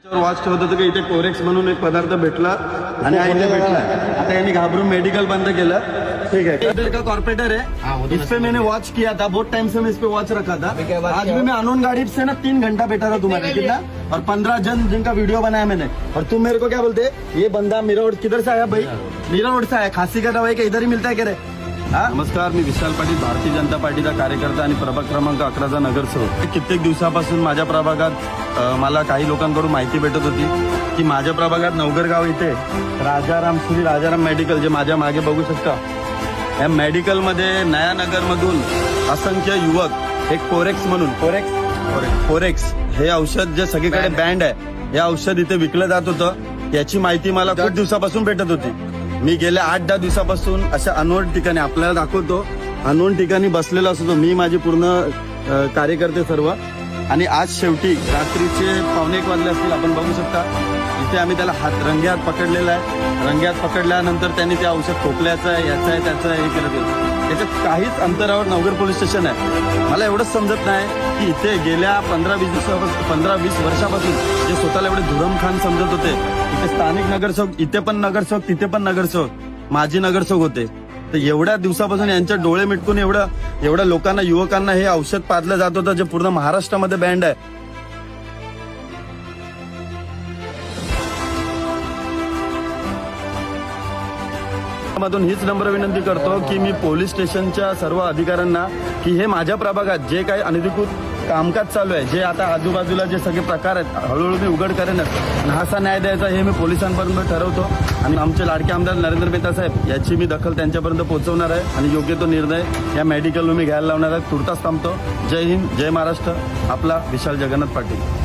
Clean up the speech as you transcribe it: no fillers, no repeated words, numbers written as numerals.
Watch ठेवत होतं की इथे कोरेक्स म्हणून एक पदार्थ भेटला आणि हा इथे भेटला. आता यांनी घाबरून मेडिकल बंद केलं. ठीक है, इधर का कॉर्पोरेटर है, इस पे मैंने वॉच किया था, बहुत टाइम से मैं इस पे वॉच रखा था. आज भी मैं अनोन गाड़ी से ना 3 घंटा बैठा था तुम्हारे कितना, और 15 जन जिनका वीडियो बनाया मैंने. और तुम मेरे को क्या बोलते, ये बंदा मीरा रोड किधर से आया भाई? मीरा रोड से आया. खांसी का दवाई का इधर ही मिलता है क्या रे? नमस्कार, मी विशाल पाटील, भारतीय जनता पार्टीचा कार्यकर्ता आणि प्रभाग क्रमांक 11चा नगरसेवक. कित्येक दिवसापासून माझ्या प्रभागात मला काही लोकांकडून माहिती भेटत होती की माझ्या प्रभागात नवगरगाव इथे राजाराम श्री राजाराम मेडिकल, जे माझ्या मागे बघू शकता, या मेडिकलमध्ये नयानगरमधून असंख्य युवक एक कोरेक्स म्हणून कोरेक्स हे औषध जे सगळीकडे बँड आहे, हे औषध इथे विकलं जात होतं. याची माहिती मला खूप दिवसापासून भेटत होती. मी गेल्या 8-10 दिवसापासून अशा अनोन ठिकाणी, आपल्याला दाखवतो, अनोन ठिकाणी बसलेलो असतो मी, माझे पूर्ण कार्यकर्ते सर्व. आणि आज शेवटी रात्रीचे 1:15 वाजले असतील, आपण बघू शकता इथे आम्ही त्याला रंगेहात पकडलेला आहे. रंगेहात पकडल्यानंतर त्यांनी ते औषध खोकल्याचं आहे, याचं आहे, त्याचं आहे, हे केलं. त्याच्यात काहीच अंतरावर नवगर पोलीस स्टेशन आहे. मला एवढंच समजत नाही की इथे गेल्या 15-20 वर्षापासून जे स्वतःला एवढे धुरमखान समजत होते, इथे स्थानिक नगरसेवक, इथे पण नगरसेवक, तिथे पण नगरसेवक, माजी नगरसेवक होते. तर एवढ्या दिवसापासून यांचे डोळे मिटकून एवढ्या लोकांना, युवकांना हे औषध पाजलं जात होतं, जे पूर्ण महाराष्ट्रामध्ये बँड आहे. मधून हीच नम्र विनंती करतो की मी पोलीस स्टेशनच्या सर्व अधिकाऱ्यांना की हे माझ्या प्रभागात जे काही अनधिकृत कामकाज चालू आहे, जे आता आजूबाजूला जे सगळे प्रकार आहेत, हळूहळू मी उघड करेनच. असा न्याय द्यायचा हे मी पोलिसांपर्यंत ठरवतो. आणि आमचे लाडके आमदार नरेंद्र मेहता साहेब याची मी दखल त्यांच्यापर्यंत पोहोचवणार आहे आणि योग्य तो निर्णय या मेडिकलवर मी घ्यायला लावणार आहे. तुर्तास थांबतो. जय हिंद, जय महाराष्ट्र. आपला विशाल जगन्नाथ पाटील.